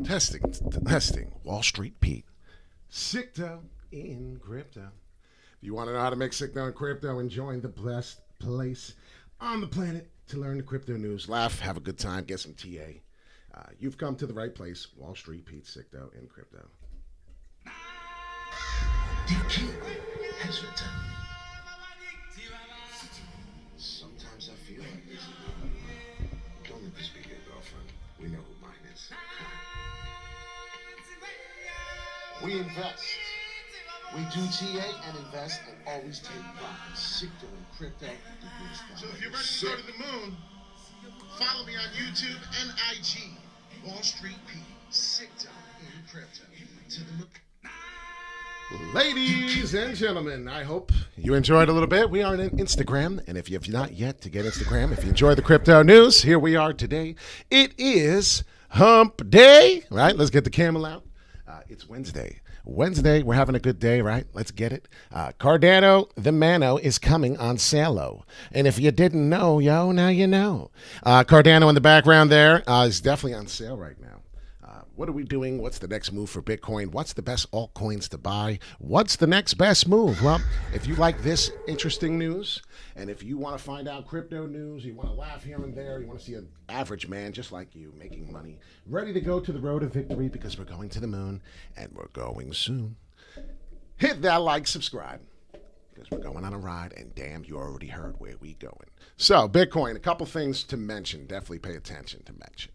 Testing. Wall Street Pete. Sicto in crypto. If you want to know how to make Sicto in crypto and join the best place on the planet to learn the crypto news, laugh, have a good time, get some TA, you've come to the right place. Wall Street Pete, Sicto in crypto. The king has returned. Sometimes I feel like this. Don't let this be your girlfriend. We know who mine is. We invest. We do TA and invest and always take profits. Sicto and crypto. So if you're ready to go to the moon, follow me on YouTube and IG. Wall Street P. Sicto in crypto. To the moon. Ladies and gentlemen, I hope you enjoyed a little bit. We are on Instagram, and if you have not yet to get Instagram, if you enjoy the crypto news, here we are today. It is Hump Day, right? Let's get the camel out. It's Wednesday. We're having a good day, right? Let's get it. Cardano, the Mano, is coming on sale. And if you didn't know, now you know. Cardano in the background there is definitely on sale right now. What are we doing? What's the next move for Bitcoin? What's the best altcoins to buy? What's the next best move? Well, if you like this interesting news, and if you want to find out crypto news, you want to laugh here and there, you want to see an average man just like you making money, ready to go to the road of victory because we're going to the moon, and we're going soon. Hit that like, subscribe, because we're going on a ride, and damn, you already heard where we going. So, Bitcoin, a couple things to mention. Definitely pay attention to mention.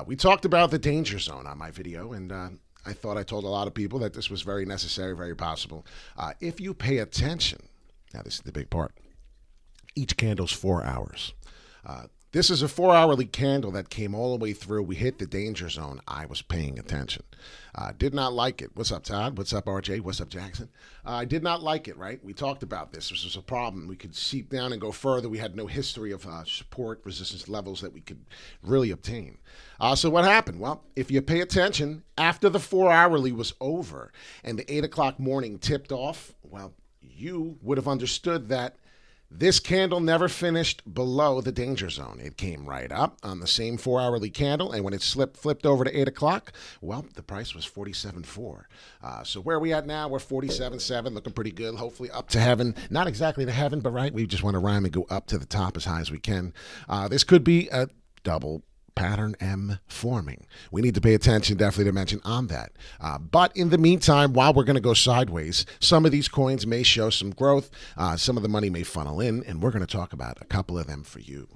We talked about the danger zone on my video, and I thought I told a lot of people that this was very necessary, very possible. If you pay attention, now this is the big part, each candle's 4 hours. This is a 4-hourly candle that came all the way through. We hit the danger zone. I was paying attention. Did not like it. What's up, Todd? What's up, RJ? What's up, Jackson? I did not like it, right? We talked about this. This was a problem. We could seep down and go further. We had no history of support resistance levels that we could really obtain. So what happened? Well, if you pay attention, after the 4-hourly was over and the 8 o'clock morning tipped off, well, you would have understood that this candle never finished below the danger zone. It came right up on the same 4-hourly candle, and when it flipped over to 8 o'clock, well, the price was 47.4. So where are we at now? We're 47.7, looking pretty good, hopefully up to heaven. Not exactly to heaven, but right, we just want to rhyme and go up to the top as high as we can. This could be a double pattern M forming. We need to pay attention, definitely, to mention on that. But in the meantime, while we're going to go sideways, some of these coins may show some growth. Some of the money may funnel in, and we're going to talk about a couple of them for you.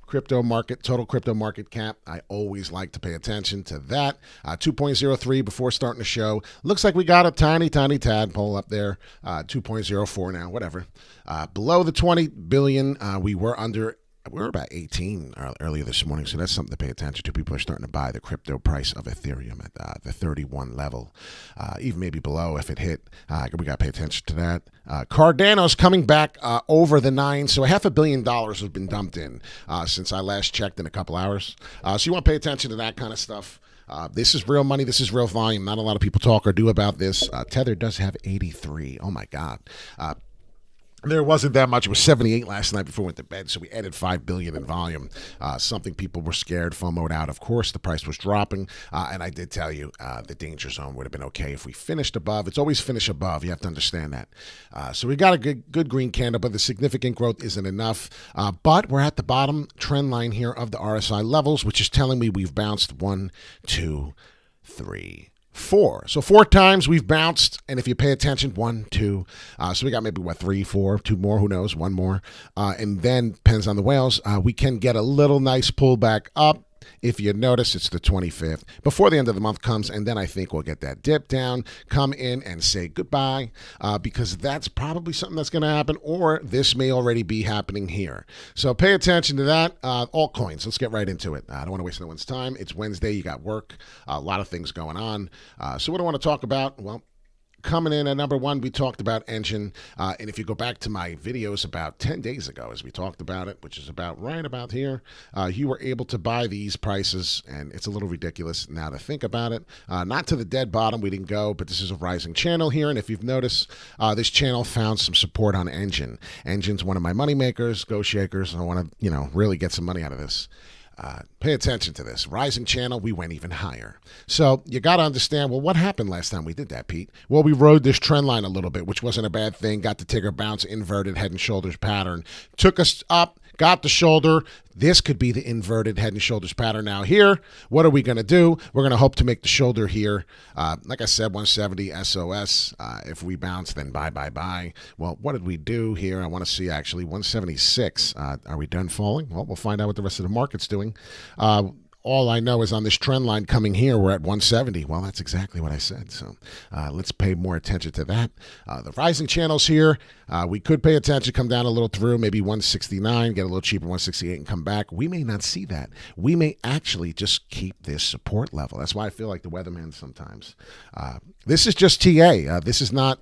Crypto market, total crypto market cap. I always like to pay attention to that. 2.03 before starting the show. Looks like we got a tiny tadpole up there. 2.04 now, whatever. Below the 20 billion, we were about 18 earlier this morning, so that's something to pay attention to. People are starting to buy the crypto price of Ethereum at the 31 level, even maybe below if it hit. We got to pay attention to that. Cardano's coming back over the 9, so $500 million has been dumped in since I last checked in a couple hours. So you want to pay attention to that kind of stuff. This is real money. This is real volume. Not a lot of people talk or do about this. Tether does have 83. Oh, my God. There wasn't that much. It was 78 last night before we went to bed, so we added 5 billion in volume. Something people were scared, FOMO'd out. Of course, the price was dropping, and I did tell you the danger zone would have been okay if we finished above. It's always finish above. You have to understand that. So we got a good green candle, but the significant growth isn't enough. But we're at the bottom trend line here of the RSI levels, which is telling me we've bounced 1, 2, 3, 4. So 4 times we've bounced, and if you pay attention, 1, 2. So we got maybe 3, 4, 2 more, who knows, 1 more. And then, depends on the whales, we can get a little nice pullback up. If you notice, it's the 25th before the end of the month comes, and then I think we'll get that dip down, come in and say goodbye, because that's probably something that's going to happen, or this may already be happening here. So pay attention to that. Altcoins, let's get right into it. I don't want to waste anyone's time. It's Wednesday. You got work, a lot of things going on. So what do I want to talk about? Well, coming in at number 1, we talked about Enjin. And if you go back to my videos about 10 days ago, as we talked about it, which is about right about here, you were able to buy these prices, and it's a little ridiculous now to think about it. Not to the dead bottom, we didn't go, but this is a rising channel here. And if you've noticed, this channel found some support on Enjin. Enjin's one of my money makers, go shakers, and I want to, really get some money out of this. Pay attention to this. Rising channel, we went even higher. So you got to understand, well, what happened last time we did that, Pete? Well, we rode this trend line a little bit, which wasn't a bad thing. Got the Tigger bounce, inverted head and shoulders pattern. Took us up, got the shoulder. This could be the inverted head and shoulders pattern. Now here, what are we going to do? We're going to hope to make the shoulder here. Like I said, 170 SOS. If we bounce, then bye. Well, what did we do here? I want to see actually 176. Are we done falling? Well, we'll find out what the rest of the market's doing. All I know is on this trend line coming here, we're at 170. Well, that's exactly what I said. So let's pay more attention to that. The rising channels here, we could pay attention, come down a little through, maybe 169, get a little cheaper, 168, and come back. We may not see that. We may actually just keep this support level. That's why I feel like the weatherman sometimes. This is just TA. This is not,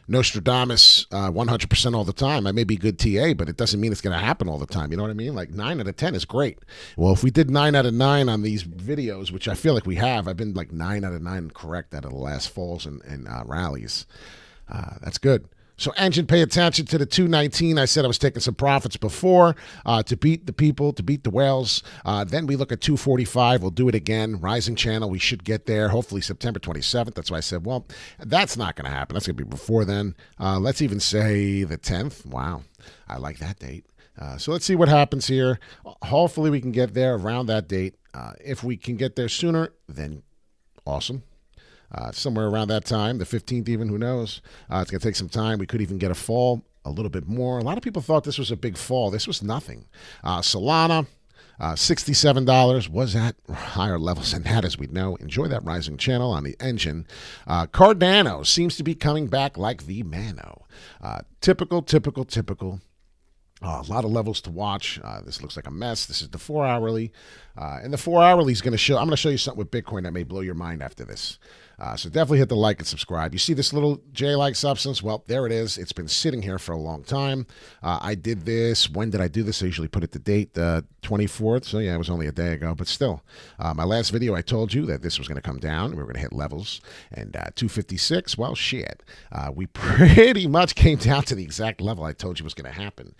Nostradamus 100% all the time. I may be good TA, but it doesn't mean it's going to happen all the time. You know what I mean? Like 9 out of 10 is great. Well, if we did 9 out of 9 on these videos, which I feel like we have, I've been like 9 out of 9 correct out of the last falls and rallies. That's good. So Enjin, pay attention to the 219. I said I was taking some profits before to beat the people, to beat the whales. Then we look at 245. We'll do it again. Rising channel. We should get there. Hopefully September 27th. That's why I said, well, that's not going to happen. That's going to be before then. Let's even say the 10th. Wow. I like that date. So let's see what happens here. Hopefully we can get there around that date. If we can get there sooner, then awesome. Somewhere around that time, the 15th even, who knows? It's going to take some time. We could even get a fall a little bit more. A lot of people thought this was a big fall. This was nothing. Solana, $67 was at higher levels than that, as we know. Enjoy that rising channel on the Enjin. Cardano seems to be coming back like the Mano. Typical. A lot of levels to watch. This looks like a mess. This is the 4-hourly. And the 4-hourly is going to show, I'm going to show you something with Bitcoin that may blow your mind after this. So definitely hit the like and subscribe. You see this little J-like substance? Well, there it is. It's been sitting here for a long time. I did this. When did I do this? I usually put it the date, the 24th. So yeah, it was only a day ago, but still. My last video, I told you that this was going to come down. We were going to hit levels. And 256, well, shit. We pretty much came down to the exact level I told you was going to happen.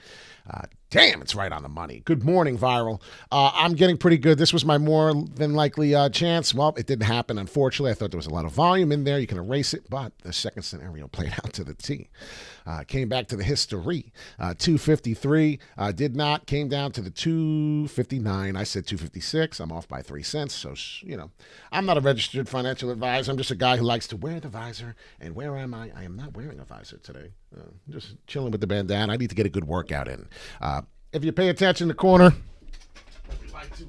Damn, it's right on the money. Good morning, Viral. I'm getting pretty good. This was my more than likely chance. Well, it didn't happen, unfortunately. I thought there was a lot of volume in there. You can erase it, but the second scenario played out to the T. Came back to the history. 253 did not. Came down to the 259. I said 256. I'm off by 3 cents. So, I'm not a registered financial advisor. I'm just a guy who likes to wear the visor. And where am I? I am not wearing a visor today. Just chilling with the bandana. I need to get a good workout in. If you pay attention in the corner, we like to,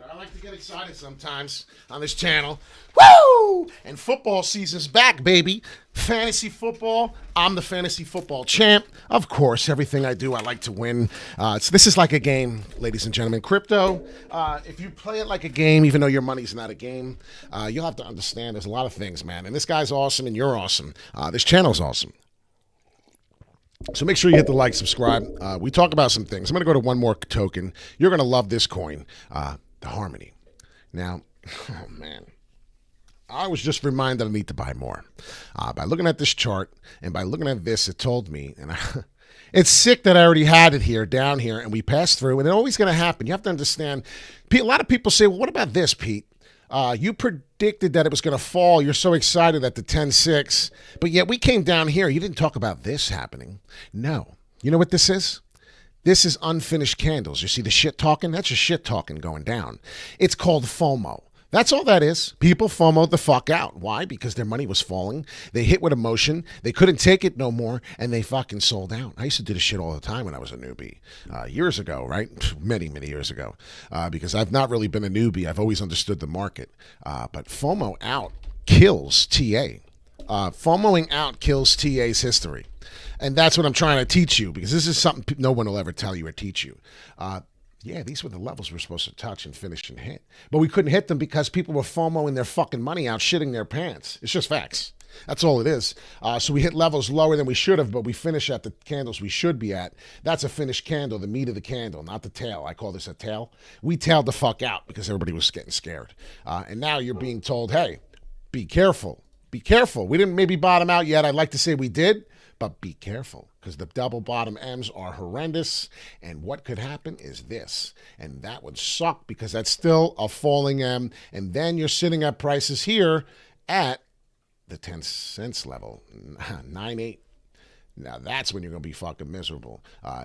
I like to get excited sometimes on this channel. Woo! And football season's back, baby. Fantasy football. I'm the fantasy football champ. Of course, everything I do, I like to win. This is like a game, ladies and gentlemen. Crypto, if you play it like a game, even though your money's not a game, you'll have to understand there's a lot of things, man. And this guy's awesome, and you're awesome. This channel's awesome. So make sure you hit the like, subscribe. We talk about some things. I'm going to go to one more token. You're going to love this coin, the Harmony. Now, oh, man. I was just reminded I need to buy more. By looking at this chart and by looking at this, it told me, and it's sick that I already had it here, down here, and we passed through, and it's always going to happen. You have to understand. A lot of people say, well, what about this, Pete? You predicted that it was going to fall. You're so excited at the 10.6, but yet we came down here. You didn't talk about this happening. No. You know what this is? This is unfinished candles. You see the shit talking? That's just shit talking going down. It's called FOMO. That's all that is. People FOMO'd the fuck out. Why? Because their money was falling. They hit with emotion. They couldn't take it no more, and they fucking sold out. I used to do this shit all the time when I was a newbie. Years ago, right? Many, many years ago. Because I've not really been a newbie. I've always understood the market. But FOMO out kills TA. FOMOing out kills TA's history. And that's what I'm trying to teach you, because this is something no one will ever tell you or teach you. Yeah, these were the levels we're supposed to touch and finish and hit. But we couldn't hit them because people were FOMOing their fucking money out, shitting their pants. It's just facts. That's all it is. So we hit levels lower than we should have, but we finish at the candles we should be at. That's a finished candle, the meat of the candle, not the tail. I call this a tail. We tailed the fuck out because everybody was getting scared. And now you're being told, hey, be careful. Be careful. We didn't maybe bottom out yet. I'd like to say we did, but be careful. because the double bottom M's are horrendous. And what could happen is this. And that would suck because that's still a falling M. And then you're sitting at prices here at the 10 cents level, 9.8. Now that's when you're going to be fucking miserable.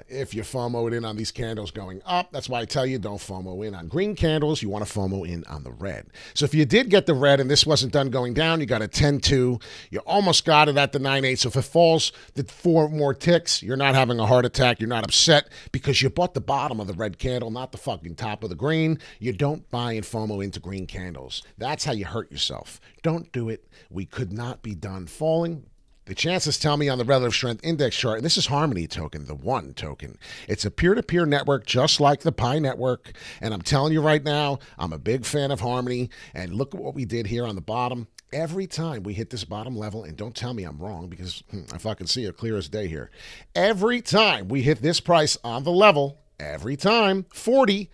If you FOMO'd in on these candles going up, that's why I tell you don't FOMO in on green candles. You want to FOMO in on the red. So if you did get the red and this wasn't done going down, you got a 10.2. You almost got it at the 9.8. So if it falls the 4 more ticks, you're not having a heart attack. You're not upset because you bought the bottom of the red candle, not the fucking top of the green. You don't buy and FOMO into green candles. That's how you hurt yourself. Don't do it. We could not be done falling. The chances tell me on the relative strength index chart, and this is Harmony token, the one token. It's a peer-to-peer network just like the Pi network. And I'm telling you right now, I'm a big fan of Harmony. And look at what we did here on the bottom. Every time we hit this bottom level, and don't tell me I'm wrong because I fucking see it clear as day here. Every time we hit this price on the level, every time, 40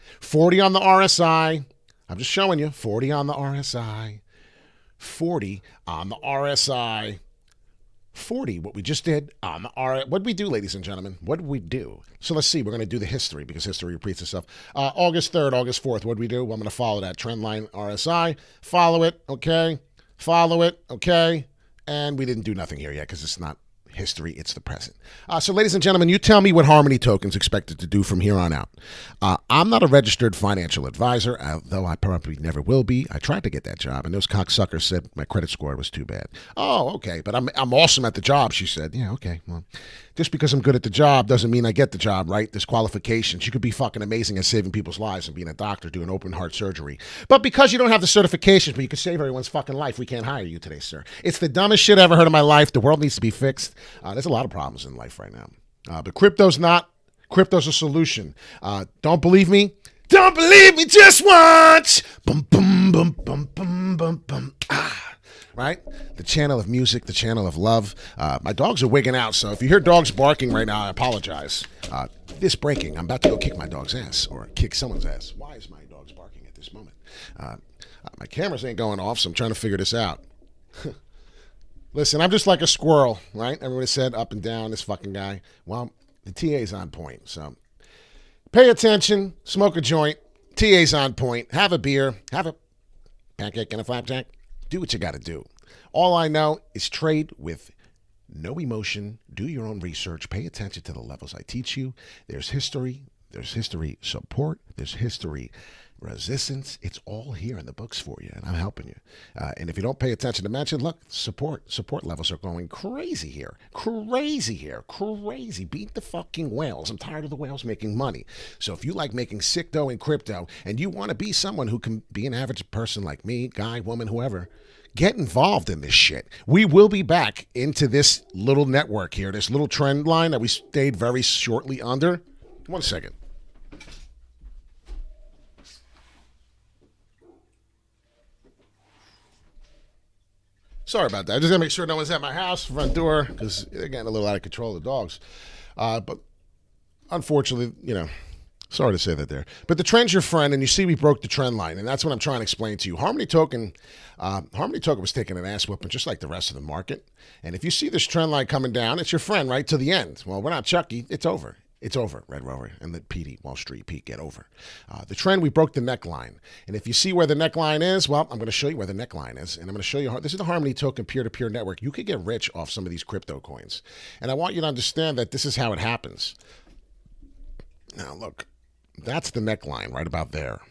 on the RSI. I'm just showing you, 40 on the RSI. 40 on the RSI. 40, what we just did on the what did we do, ladies and gentlemen? What did we do? So let's see. We're going to do the history because history repeats itself. August 3rd, August 4th, what did we do? Well, I'm going to follow that trend line RSI. Follow it, okay? Follow it, okay? And we didn't do nothing here yet because it's not history, it's the present. So ladies and gentlemen, you tell me what Harmony token's expected to do from here on out. I'm not a registered financial advisor, though I probably never will be. I tried to get that job, and those cocksuckers said my credit score was too bad. Oh, okay, but I'm awesome at the job, she said. Yeah, okay, well, just because I'm good at the job doesn't mean I get the job, right? There's qualifications. You could be fucking amazing at saving people's lives and being a doctor doing open heart surgery. But because you don't have the certifications, but you can save everyone's fucking life, we can't hire you today, sir. It's the dumbest shit I ever heard in my life. The world needs to be fixed. There's a lot of problems in life right now. But crypto's not. Crypto's a solution. Don't believe me? Don't believe me, just watch. Bum, bum, bum, bum, bum, bum, bum. Right? The channel of music, the channel of love. My dogs are wigging out, so if you hear dogs barking right now, I apologize. This breaking, I'm about to go kick my dog's ass or kick someone's ass. Why is my dog's barking at this moment? My cameras ain't going off, so I'm trying to figure this out. Listen, I'm just like a squirrel, right? Everybody said up and down, this fucking guy. Well, the TA's on point, so pay attention, smoke a joint, TA's on point, have a beer, have a pancake and a flapjack. Do what you got to do. All I know is trade with no emotion. Do your own research. Pay attention to the levels I teach you. There's history support. There's history resistance. It's all here in the books for you, and I'm helping you. And if you don't pay attention to mention, look, support levels are going crazy here. Crazy. Beat the fucking whales. I'm tired of the whales making money. So if you like making sick dough in crypto and you want to be someone who can be an average person like me, guy, woman, whoever, get involved in this shit. We will be back into this little network here, this little trend line that we stayed very shortly under. 1 second. Sorry about that. I just got to make sure no one's at my house, front door, because they're getting a little out of control, the dogs. But unfortunately, sorry to say that there. But the trend's your friend, and you see we broke the trend line, and that's what I'm trying to explain to you. Harmony token was taking an ass whooping just like the rest of the market. And if you see this trend line coming down, it's your friend, right, to the end. Well, we're not Chucky. It's over. It's over, Red Rover, and the PD, Wall Street, Pete, get over. The trend, we broke the neckline. And if you see where the neckline is, well, I'm going to show you where the neckline is. And I'm going to show you how this is the Harmony token peer-to-peer network. You could get rich off some of these crypto coins. And I want you to understand that this is how it happens. Now, look, that's the neckline right about there.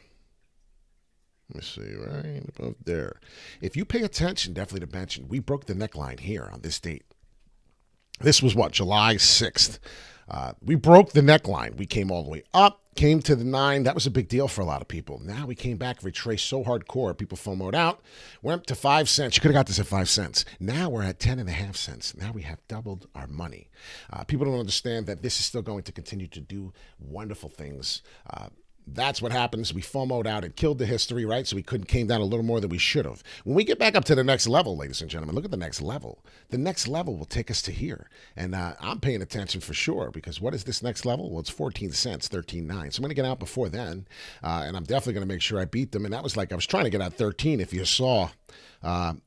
Let me see, right about there. If you pay attention, definitely to mention, we broke the neckline here on this date. This was what, July 6th. We broke the neckline. We came all the way up, came to the 9. That was a big deal for a lot of people. Now we came back, retraced so hardcore, people FOMO'd out, went up to 5 cents. You could have got this at 5 cents. Now we're at 10.5 cents. Now we have doubled our money. People don't understand that this is still going to continue to do wonderful things. That's what happens. We FOMO'd out. It killed the history, right? So we came down a little more than we should have. When we get back up to the next level, ladies and gentlemen, look at the next level. The next level will take us to here. And I'm paying attention for sure, because what is this next level? Well, it's 14 cents, 13.9. So I'm going to get out before then. And I'm definitely going to make sure I beat them. And that was like, I was trying to get out 13 if you saw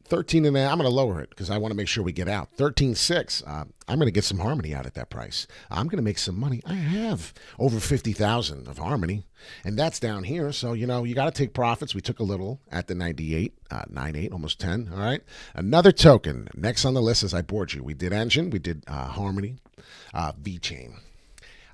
13 and I'm going to lower it because I want to make sure we get out. 13.6. I'm going to get some Harmony out at that price. I'm going to make some money. I have over 50,000 of Harmony, and that's down here. So, you got to take profits. We took a little at the 98, 9.8, almost 10. All right. Another token. Next on the list, as I bored you, we did Enjin, we did Harmony, V-Chain.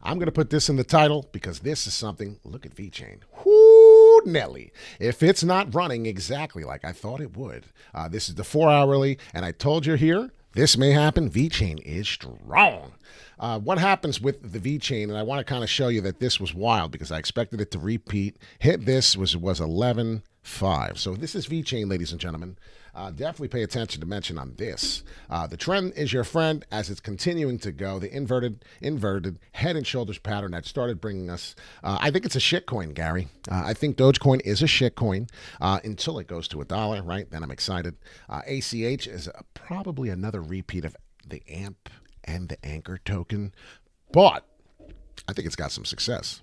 I'm going to put this in the title because this is something. Look at V-Chain. Whoo, Nelly. If it's not running exactly like I thought it would, this is the 4-hourly, and I told you here, this may happen. V-Chain is strong. What happens with the V-Chain, and I want to kind of show you that this was wild because I expected it to repeat. Hit this was 11.5. So this is V-Chain, ladies and gentlemen. Definitely pay attention to mention on this. The trend is your friend as it's continuing to go. The inverted head and shoulders pattern that started bringing us. I think it's a shit coin, Gary. I think Dogecoin is a shit coin until it goes to $1, right? Then I'm excited. ACH is probably another repeat of the AMP and the Anchor token, but I think it's got some success.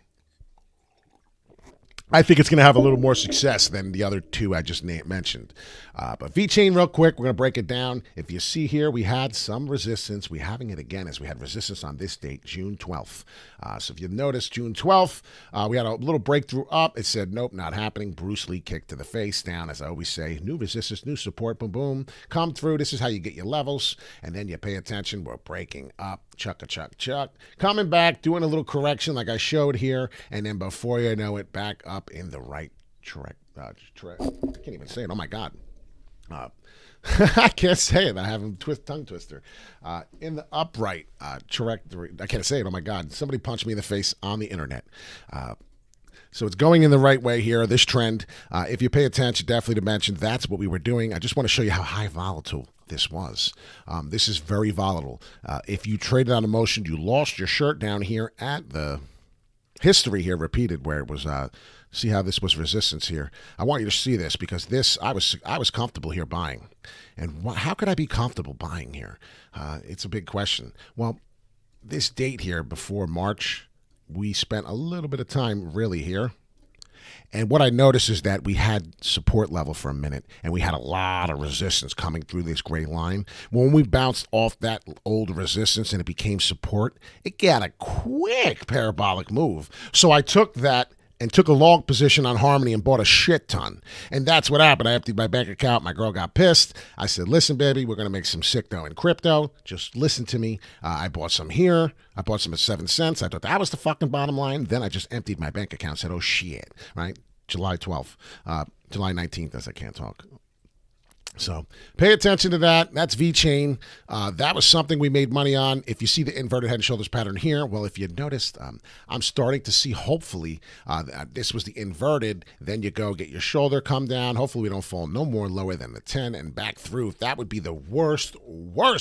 I think it's going to have a little more success than the other two I just mentioned. But V-Chain, real quick, we're going to break it down. If you see here, we had some resistance. We're having it again as we had resistance on this date, June 12th. So if you notice, June 12th, we had a little breakthrough up. It said, nope, not happening. Bruce Lee kick to the face, down, as I always say. New resistance, new support, boom, boom. Come through. This is how you get your levels. And then you pay attention. We're breaking up. Chuck. Coming back, doing a little correction like I showed here. And then before you know it, back up in the right track. I can't even say it. Oh, my God. I can't say it. I have a tongue twister. In the upright trajectory. I can't say it. Oh, my God. Somebody punched me in the face on the internet. So it's going in the right way here, this trend. If you pay attention, definitely to mention that's what we were doing. I just want to show you how high volatile this was. This is very volatile. If you traded on emotion, you lost your shirt down here at the history here repeated where it was. See how this was resistance here. I want you to see this because this I was comfortable here buying. And how could I be comfortable buying here? It's a big question. Well, this date here before March, we spent a little bit of time really here. And what I noticed is that we had support level for a minute, and we had a lot of resistance coming through this gray line. When we bounced off that old resistance and it became support, it got a quick parabolic move. So I took that and took a long position on Harmony and bought a shit ton. And that's what happened. I emptied my bank account. My girl got pissed. I said, listen, baby, we're going to make some sick dough in crypto. Just listen to me. I bought some here. I bought some at 7 cents. I thought that was the fucking bottom line. Then I just emptied my bank account and said, oh, shit, right? July 12th. July 19th, as I can't talk. So pay attention to that. That's V-Chain. That was something we made money on. If you see the inverted head and shoulders pattern here, well, if you noticed, I'm starting to see, hopefully, this was the inverted. Then you go get your shoulder, come down. Hopefully we don't fall no more lower than the 10 and back through. That would be the worst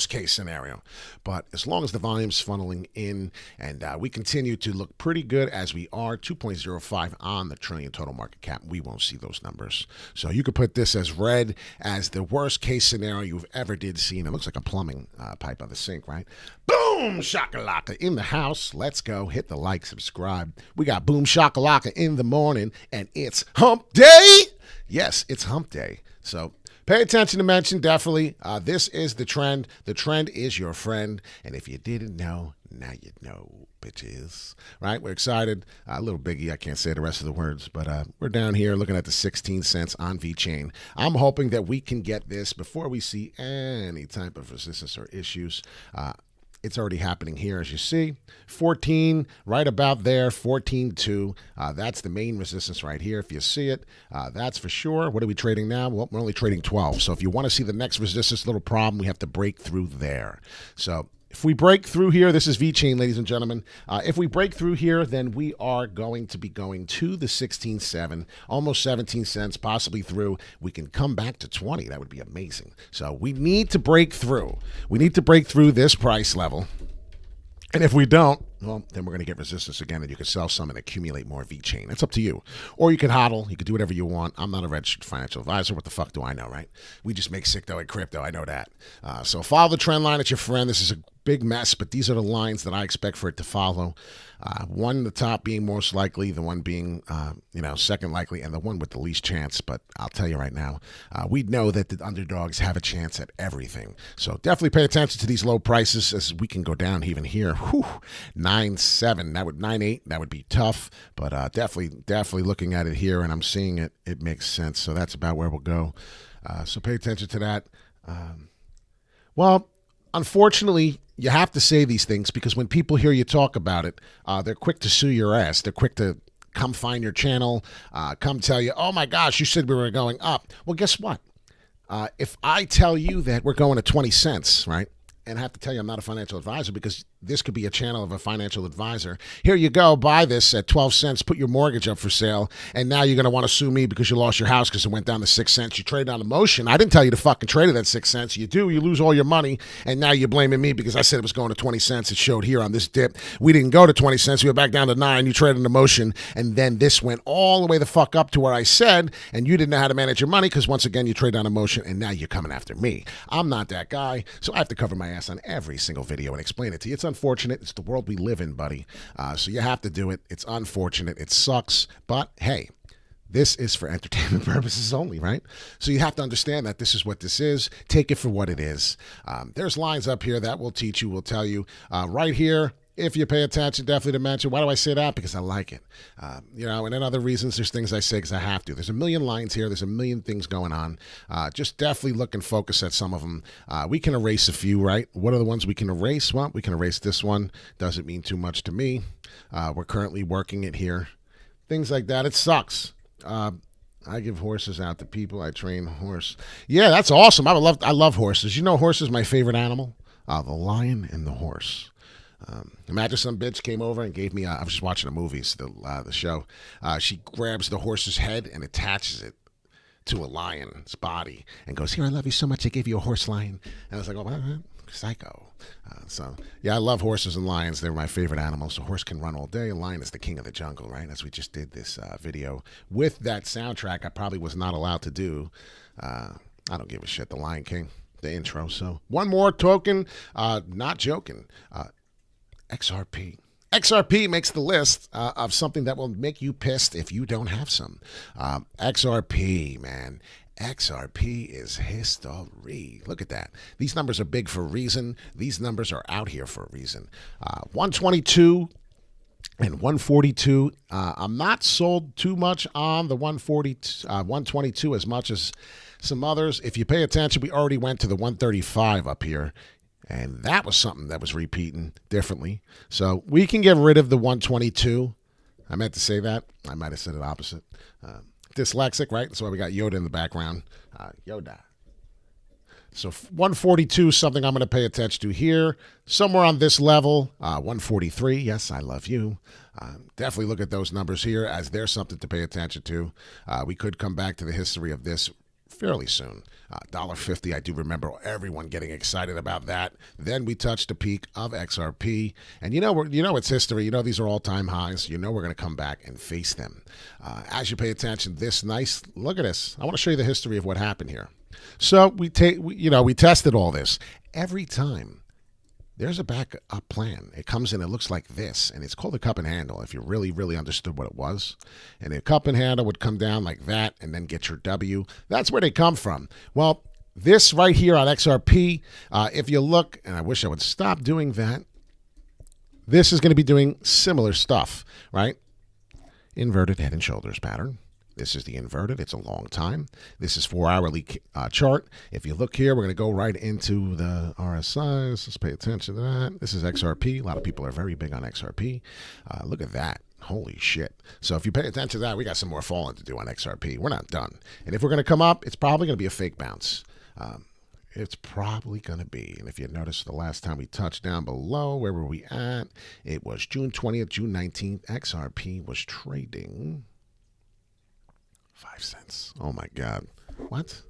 case scenario. But as long as the volume's funneling in and we continue to look pretty good as we are, 2.05 on the trillion total market cap, we won't see those numbers. So you could put this as red as the worst case scenario you've ever did see. And it looks like a plumbing pipe on the sink, right? Boom shakalaka in the house. Let's go. Hit the like, subscribe. We got boom shakalaka in the morning, and it's hump day. Yes, it's hump day. So pay attention to mention, definitely. This is the trend. The trend is your friend. And if you didn't know, now you know, bitches. Right? We're excited. A little biggie. I can't say the rest of the words, but we're down here looking at the 16 cents on V-Chain. I'm hoping that we can get this before we see any type of resistance or issues. It's already happening here, as you see. 14, right about there, 14.2. That's the main resistance right here. If you see it, that's for sure. What are we trading now? Well, we're only trading 12. So if you want to see the next resistance, little problem, we have to break through there. So if we break through here, this is V-Chain, ladies and gentlemen. If we break through here, then we are going to be going to the 16.7, almost 17 cents, possibly through. We can come back to 20. That would be amazing. So we need to break through. We need to break through this price level. And if we don't, well, then we're going to get resistance again, and you can sell some and accumulate more V-chain. It's up to you. Or you can hodl. You can do whatever you want. I'm not a registered financial advisor. What the fuck do I know, right? We just make sick dough in crypto. I know that. So follow the trend line. It's your friend. This is a big mess, but these are the lines that I expect for it to follow. One, the top being most likely, the one being, second likely, and the one with the least chance. But I'll tell you right now, we know that the underdogs have a chance at everything. So definitely pay attention to these low prices as we can go down even here. 9.7, that would 9.8, that would be tough. But definitely looking at it here, and I'm seeing it. It makes sense. So that's about where we'll go. So pay attention to that. Well, unfortunately, you have to say these things because when people hear you talk about it, they're quick to sue your ass. They're quick to come find your channel, come tell you, oh my gosh, you said we were going up. Well, guess what? If I tell you that we're going to 20 cents, right? And I have to tell you, I'm not a financial advisor because this could be a channel of a financial advisor. Here you go, buy this at 12 cents, put your mortgage up for sale, and now you're going to want to sue me because you lost your house because it went down to 6 cents. You traded on emotion. I didn't tell you to fucking trade it at 6 cents. You do, you lose all your money, and now you're blaming me because I said it was going to 20 cents. It showed here on this dip. We didn't go to 20 cents. We went back down to 9. You traded on emotion, and then this went all the way the fuck up to where I said, and you didn't know how to manage your money because once again, you traded on emotion, and now you're coming after me. I'm not that guy, so I have to cover my ass on every single video and explain it to you. It's unfortunate. It's the world we live in, buddy. So you have to do it. It's unfortunate. It sucks. But hey, this is for entertainment purposes only, right? So you have to understand that this is what this is. Take it for what it is. There's lines up here that will teach you, will tell you. Right here, if you pay attention, definitely to mention. Why do I say that? Because I like it. And then other reasons, there's things I say because I have to. There's a million lines here. There's a million things going on. Just definitely look and focus at some of them. We can erase a few, right? What are the ones we can erase? Well, we can erase this one. Doesn't mean too much to me. We're currently working it here. Things like that. It sucks. I give horses out to people. I train horse. Yeah, that's awesome. I love horses. You know, horse is my favorite animal. The lion and the horse. Imagine some bitch came over and gave me, I was just watching the movies, the show. She grabs the horse's head and attaches it to a lion's body and goes, here, I love you so much. I gave you a horse lion. And I was like, oh, what? Psycho. I love horses and lions. They're my favorite animals. A horse can run all day. A lion is the king of the jungle, right? As we just did this video with that soundtrack I probably was not allowed to do. I don't give a shit. The Lion King, the intro. So one more token, not joking. XRP. XRP makes the list of something that will make you pissed if you don't have some. XRP, man. XRP is history. Look at that. These numbers are big for a reason. These numbers are out here for a reason. 122 and 142. I'm not sold too much on the 122 as much as some others. If you pay attention, we already went to the 135 up here. And that was something that was repeating differently. So we can get rid of the 122. I meant to say that. I might have said it opposite. Dyslexic, right? That's why we got Yoda in the background. Yoda. So 142 is something I'm going to pay attention to here. Somewhere on this level. 143, yes, I love you. Definitely look at those numbers here as there's something to pay attention to. We could come back to the history of this fairly soon. $1.50, I do remember everyone getting excited about that. Then we touched the peak of XRP. And you know it's history. You know these are all-time highs. You know we're going to come back and face them. As you pay attention, look at this. I want to show you the history of what happened here. So we tested all this. Every time there's a backup plan. It comes in, it looks like this, and it's called a cup and handle if you really, really understood what it was. And a cup and handle would come down like that and then get your W. That's where they come from. Well, this right here on XRP, if you look, and I wish I would stop doing that, this is going to be doing similar stuff, right? Inverted head and shoulders pattern. This is the inverted. It's a long time. This is 4-hourly chart. If you look here, we're going to go right into the RSIs. Let's pay attention to that. This is XRP. A lot of people are very big on XRP. Look at that. Holy shit. So if you pay attention to that, we got some more falling to do on XRP. We're not done. And if we're going to come up, it's probably going to be a fake bounce. It's probably going to be. And if you notice the last time we touched down below, where were we at? It was June 20th, June 19th. XRP was trading 5 cents. Oh my God. What?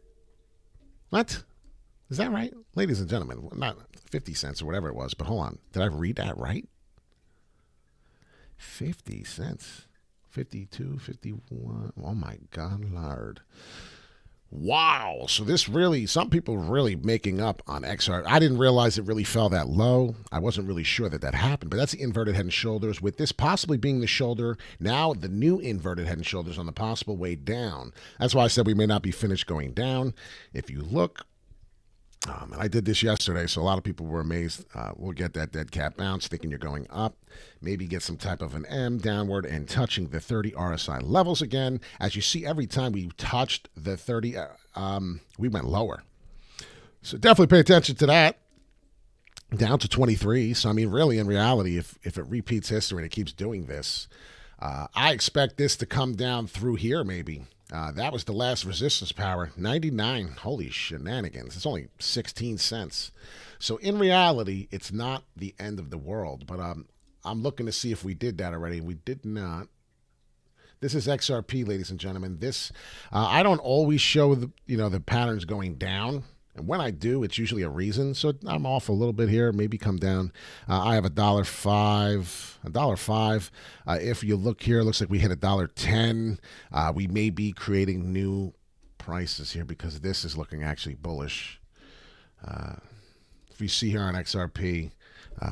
Is that right? Ladies and gentlemen, not 50 cents or whatever it was, but hold on. Did I read that right? 50 cents. 52, 51. Oh my God, Lord. Wow. So this really, some people really making up on XR. I didn't realize it really fell that low. I wasn't really sure that that happened, but that's the inverted head and shoulders, with this possibly being the shoulder. Now the new inverted head and shoulders on the possible way down. That's why I said we may not be finished going down. If you look, and I did this yesterday, so a lot of people were amazed. We'll get that dead cat bounce, thinking you're going up. Maybe get some type of an M downward and touching the 30 RSI levels again. As you see, every time we touched the 30, we went lower. So definitely pay attention to that. Down to 23. So, I mean, really, in reality, if it repeats history and it keeps doing this, I expect this to come down through here maybe. That was the last resistance power, 99. Holy shenanigans. It's only 16 cents. So in reality, it's not the end of the world. But I'm looking to see if we did that already. We did not. This is XRP, ladies and gentlemen. This I don't always show the patterns going down. And when I do, it's usually a reason. So I'm off a little bit here, maybe come down. I have $1.05. If you look here, it looks like we hit $1.10. We may be creating new prices here because this is looking actually bullish. If you see here on XRP,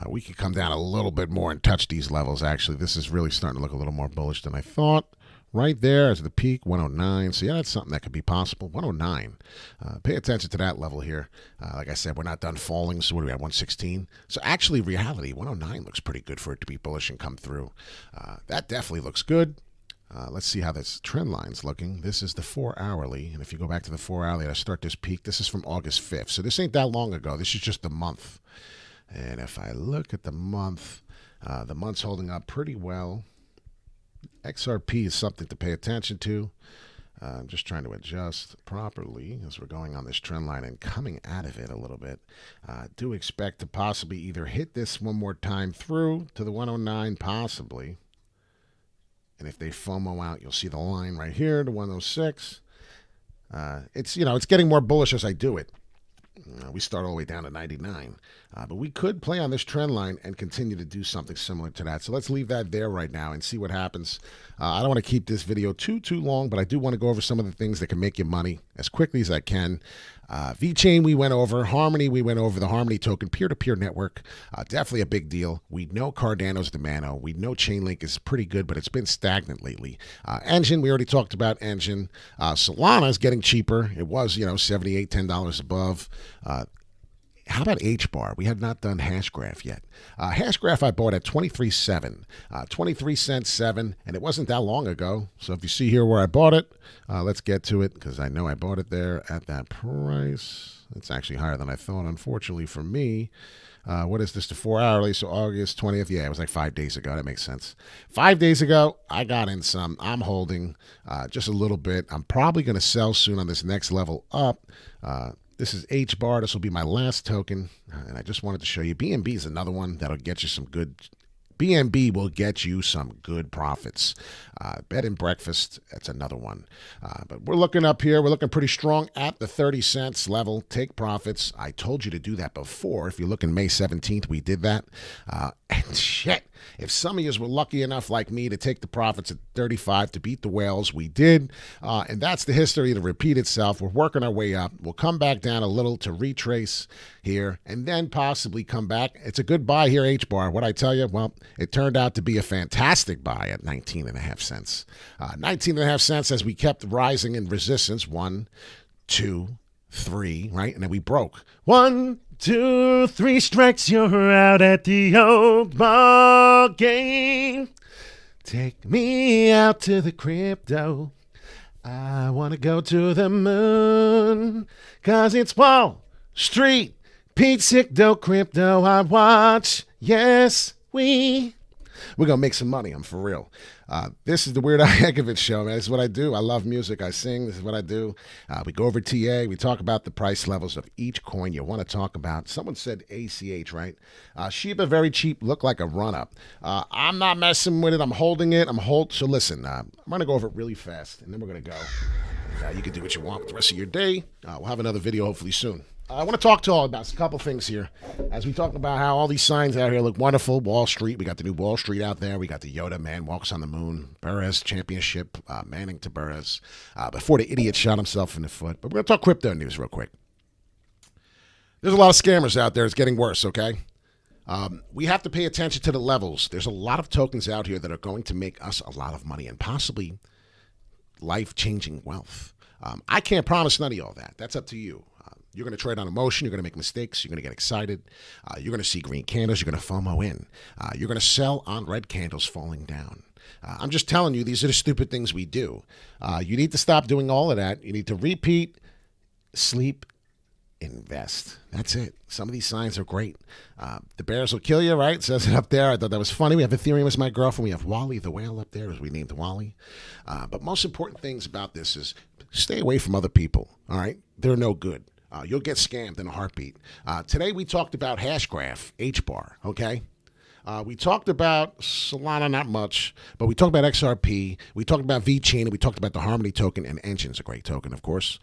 we could come down a little bit more and touch these levels. Actually, this is really starting to look a little more bullish than I thought. Right there is the peak, 109. So, yeah, that's something that could be possible. 109. Pay attention to that level here. Like I said, we're not done falling. So, what are we at, 116? So, actually, reality, 109 looks pretty good for it to be bullish and come through. That definitely looks good. Let's see how this trend line's looking. This is the 4-hourly. And if you go back to the 4-hourly, I start this peak. This is from August 5th. So, this ain't that long ago. This is just the month. And if I look at the month's holding up pretty well. XRP is something to pay attention to. I'm just trying to adjust properly as we're going on this trend line and coming out of it a little bit. Do expect to possibly either hit this one more time through to the 109, possibly. And if they FOMO out, you'll see the line right here, the 106. It's getting more bullish as I do it. We start all the way down to 99. But we could play on this trend line and continue to do something similar to that. So let's leave that there right now and see what happens. I don't want to keep this video too long, but I do want to go over some of the things that can make you money as quickly as I can. VeChain we went over. Harmony we went over. The Harmony token, peer-to-peer network. Definitely a big deal. We know Cardano's the mano. We know Chainlink is pretty good, but it's been stagnant lately. Enjin, we already talked about Enjin. Solana is getting cheaper. It was, $78, $10 above. How about HBAR? We had not done Hashgraph yet. Hashgraph I bought at 23.7, 23 cents 7, and it wasn't that long ago. So if you see here where I bought it, let's get to it because I know I bought it there at that price. It's actually higher than I thought, unfortunately for me. What is this, the 4-hourly? So August 20th. Yeah, it was like 5 days ago. That makes sense. 5 days ago, I got in some. I'm holding just a little bit. I'm probably going to sell soon on this next level up. This is HBAR. This will be my last token. And I just wanted to show you. BNB is another one that'll get you some good. BNB will get you some good profits. Bed and breakfast, that's another one. But we're looking up here. We're looking pretty strong at the 30 cents level. Take profits. I told you to do that before. If you look in May 17th, we did that. And shit, if some of you were lucky enough like me to take the profits at 35 to beat the whales, we did. And that's the history to repeat itself. We're working our way up. We'll come back down a little to retrace here and then possibly come back. It's a good buy here, HBAR. What I tell you, well, it turned out to be a fantastic buy at 19.5 cents. 19.5 cents as we kept rising in resistance. 1, 2, 3, right? And then we broke. 1, 2, 3 strikes, you're out at the old ball game. Take me out to the crypto. I want to go to the moon. 'Cause it's Wall Street, Pete Sickdo, crypto I watch. Yes, we're going to make some money. I'm for real. This is the Weird Al Yankovic Show, man. This is what I do. I love music. I sing. This is what I do. We go over TA. We talk about the price levels of each coin you want to talk about. Someone said ACH, right? Shiba, very cheap. Look like a run-up. I'm not messing with it. I'm holding it. So listen, I'm going to go over it really fast, and then we're going to go. You can do what you want with the rest of your day. We'll have another video hopefully soon. I want to talk to all about a couple things here. As we talk about how all these signs out here look wonderful. Wall Street, we got the new Wall Street out there. We got the Yoda Man walks on the moon. Burris championship, Manning to Burris. Before the idiot shot himself in the foot. But we're going to talk crypto news real quick. There's a lot of scammers out there. It's getting worse, okay? We have to pay attention to the levels. There's a lot of tokens out here that are going to make us a lot of money and possibly life-changing wealth. I can't promise none of y'all that. That's up to you. You're going to trade on emotion. You're going to make mistakes. You're going to get excited. You're going to see green candles. You're going to FOMO in. You're going to sell on red candles falling down. I'm just telling you, these are the stupid things we do. You need to stop doing all of that. You need to repeat, sleep, invest. That's it. Some of these signs are great. The bears will kill you, right? It says it up there. I thought that was funny. We have Ethereum as my girlfriend. We have Wally the whale up there, as we named Wally. But most important things about this is stay away from other people, all right? They're no good. You'll get scammed in a heartbeat. Today we talked about Hashgraph, H-bar, okay? We talked about Solana, not much, but we talked about XRP. We talked about VChain, and we talked about the Harmony token, and Enjin's a great token, of course,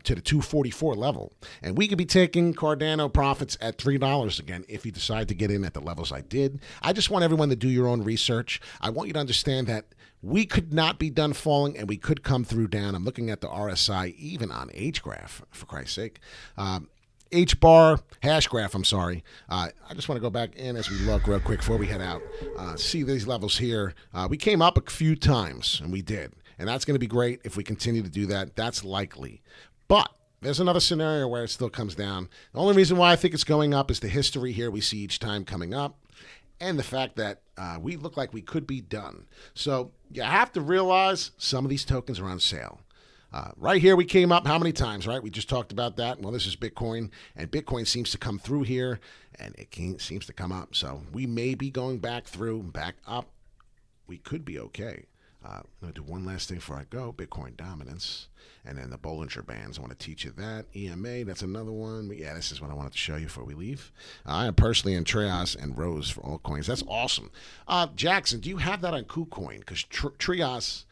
to the 244 level. And we could be taking Cardano profits at $3 again if you decide to get in at the levels I did. I just want everyone to do your own research. I want you to understand that we could not be done falling, and we could come through down. I'm looking at the RSI, even on Hgraph, for Christ's sake. H-bar, Hashgraph, I'm sorry. I just want to go back in as we look real quick before we head out. See these levels here. We came up a few times, and we did. And that's going to be great if we continue to do that. That's likely. But there's another scenario where it still comes down. The only reason why I think it's going up is the history here we see each time coming up, and the fact that we look like we could be done. So you have to realize some of these tokens are on sale. Right here, we came up how many times, right? We just talked about that. Well, this is Bitcoin, and Bitcoin seems to come through here, and it seems to come up. So we may be going back through, back up. We could be okay. I'm going to do one last thing before I go. Bitcoin dominance, and then the Bollinger Bands. I want to teach you that. EMA, that's another one. But yeah, this is what I wanted to show you before we leave. I am personally in Trios and Rose for all coins. That's awesome. Jackson, do you have that on KuCoin? Because Trios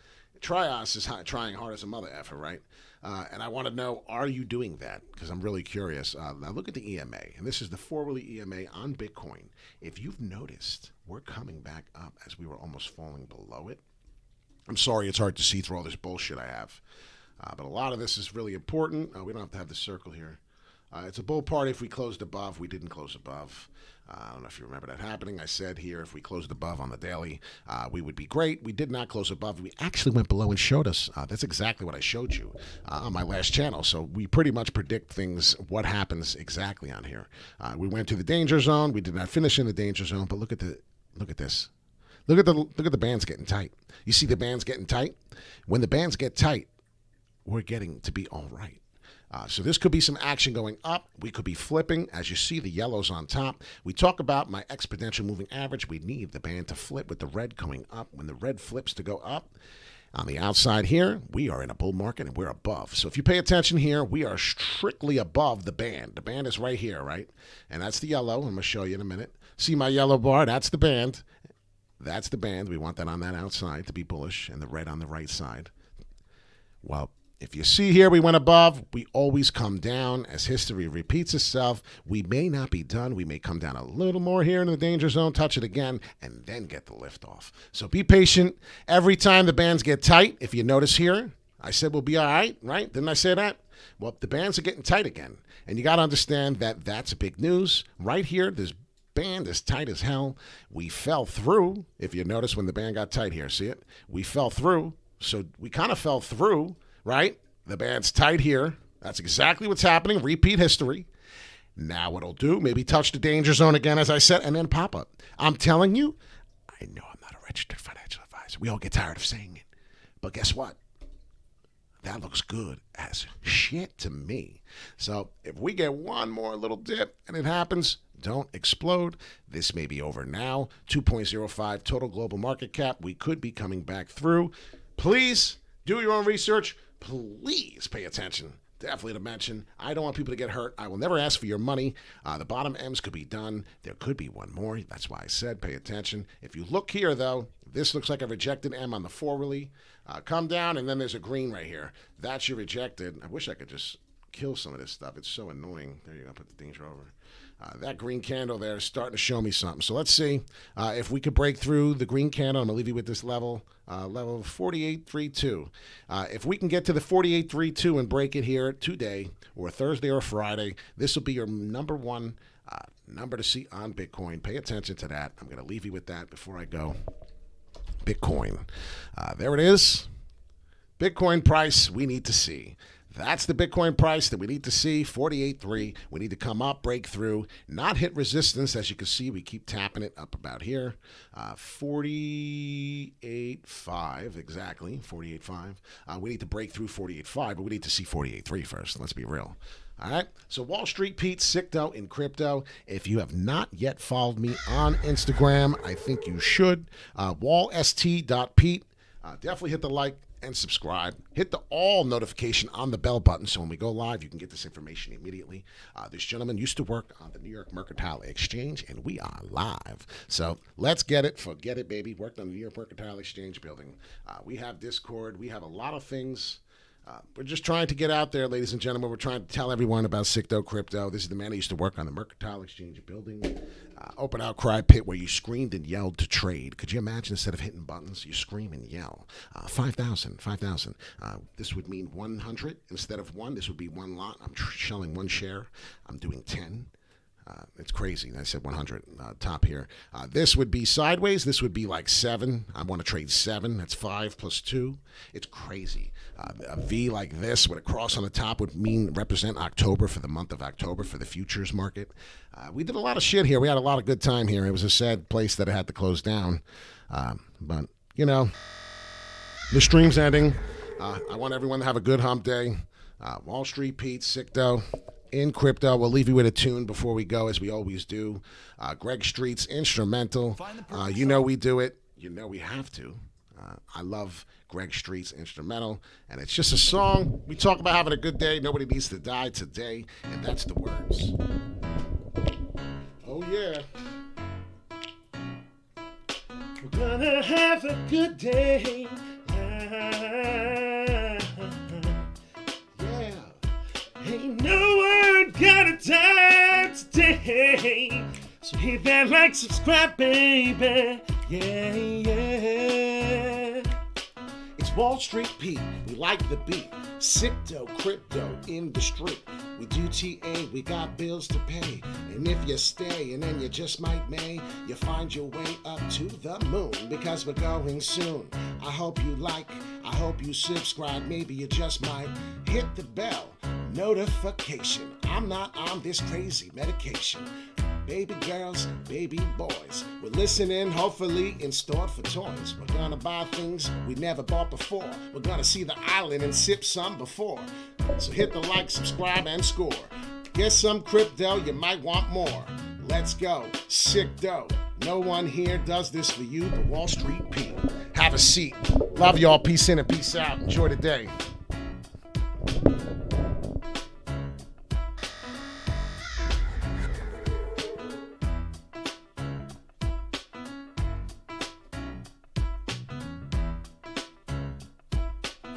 is trying hard as a mother effer, right? And I want to know, are you doing that? Because I'm really curious. Now look at the EMA, and this is the 4-weekly EMA on Bitcoin. If you've noticed, we're coming back up as we were almost falling below it. I'm sorry it's hard to see through all this bullshit I have. But a lot of this is really important. We don't have to have the circle here. It's a bull party if we closed above. We didn't close above. I don't know if you remember that happening. I said here if we closed above on the daily, we would be great. We did not close above. We actually went below and showed us. That's exactly what I showed you on my last channel. So we pretty much predict things, what happens exactly on here. We went to the danger zone. We did not finish in the danger zone, but look at this. Look at the bands getting tight. You see the bands getting tight? When the bands get tight, we're getting to be all right. So this could be some action going up. We could be flipping. As you see, the yellow's on top. We talk about my exponential moving average. We need the band to flip with the red going up. When the red flips to go up, on the outside here, we are in a bull market and we're above. So if you pay attention here, we are strictly above the band. The band is right here, right? And that's the yellow. I'm going to show you in a minute. See my yellow bar? That's the band. That's the band. We want that on that outside to be bullish, and the red on the right side. Well, if you see here, we went above. We always come down as history repeats itself. We may not be done. We may come down a little more here in the danger zone, touch it again, and then get the lift off. So be patient. Every time the bands get tight, if you notice here, I said we'll be all right, right? Didn't I say that? Well, the bands are getting tight again. And you got to understand that that's big news. Right here, this band is tight as hell. We fell through. If you notice when the band got tight here, see it? We fell through. So we kind of fell through. Right? The band's tight here. That's exactly what's happening. Repeat history. Now what it'll do, maybe touch the danger zone again, as I said, and then pop up. I'm telling you, I know I'm not a registered financial advisor. We all get tired of saying it. But guess what? That looks good as shit to me. So if we get one more little dip and it happens, don't explode. This may be over now. 2.05 total global market cap. We could be coming back through. Please do your own research. Please pay attention. Definitely to mention, I don't want people to get hurt. I will never ask for your money. The bottom M's could be done. There could be one more. That's why I said pay attention. If you look here, though, this looks like a rejected M on the 4-weekly. Come down, and then there's a green right here. That's your rejected. I wish I could just kill some of this stuff. It's so annoying. There you go. Put the danger over. That green candle there is starting to show me something. So let's see if we could break through the green candle. I'm going to leave you with this level 48.32. If we can get to the 48.32 and break it here today or Thursday or Friday, this will be your number one number to see on Bitcoin. Pay attention to that. I'm going to leave you with that before I go. Bitcoin. There it is. Bitcoin price we need to see. That's the Bitcoin price that we need to see, 48.3. We need to come up, break through, not hit resistance. As you can see, we keep tapping it up about here. 48.5, exactly, 48.5. We need to break through 48.5, but we need to see 48.3 first. Let's be real. All right, so Wall Street Pete, Sicto in crypto. If you have not yet followed me on Instagram, I think you should. wallst.pete. Definitely hit the like and subscribe. Hit the all notification on the bell button so when we go live, you can get this information immediately. This gentleman used to work on the New York Mercantile Exchange, and we are live. So let's get it. Forget it, baby. Worked on the New York Mercantile Exchange building. We have Discord. We have a lot of things. We're just trying to get out there, ladies and gentlemen. We're trying to tell everyone about Sicto Crypto. This is the man who used to work on the Mercantile Exchange building. Open outcry pit where you screamed and yelled to trade. Could you imagine instead of hitting buttons, you scream and yell? 5,000. This would mean 100 instead of 1. This would be 1 lot. I'm selling 1 share. I'm doing 10. It's crazy. I said 100 top here. This would be sideways. This would be like 7. I want to trade 7. That's 5 plus 2. It's crazy. A V like this with a cross on the top would represent October for the month of October for the futures market. We did a lot of shit here. We had a lot of good time here. It was a sad place that I had to close down. But, you know, the stream's ending. I want everyone to have a good hump day. Wall Street Pete, Sicto in crypto. We'll leave you with a tune before we go, as we always do. Greg Street's instrumental. You know we do it. You know we have to. I love Greg Street's instrumental, and it's just a song. We talk about having a good day. Nobody needs to die today, and that's the words. Oh, yeah. We're gonna have a good day. Yeah. Ain't no one gonna die today. So hit that like, subscribe, baby. Yeah. It's Wall Street Pete. We like the beat. Sicto, crypto, industry. We do TA, we got bills to pay. And if you stay, and then you just might you find your way up to the moon. Because we're going soon. I hope you like, I hope you subscribe. Maybe you just might hit the bell notification. I'm not on this crazy medication. Baby girls, baby boys, we're listening, hopefully in store for toys. We're gonna buy things we never bought before. We're gonna see the island and sip some before. So hit the like, subscribe, and score. Get some crypto, you might want more. Let's go, Sicto. No one here does this for you but Wall Street Pete. Have a seat. Love y'all. Peace in and peace out. Enjoy the day.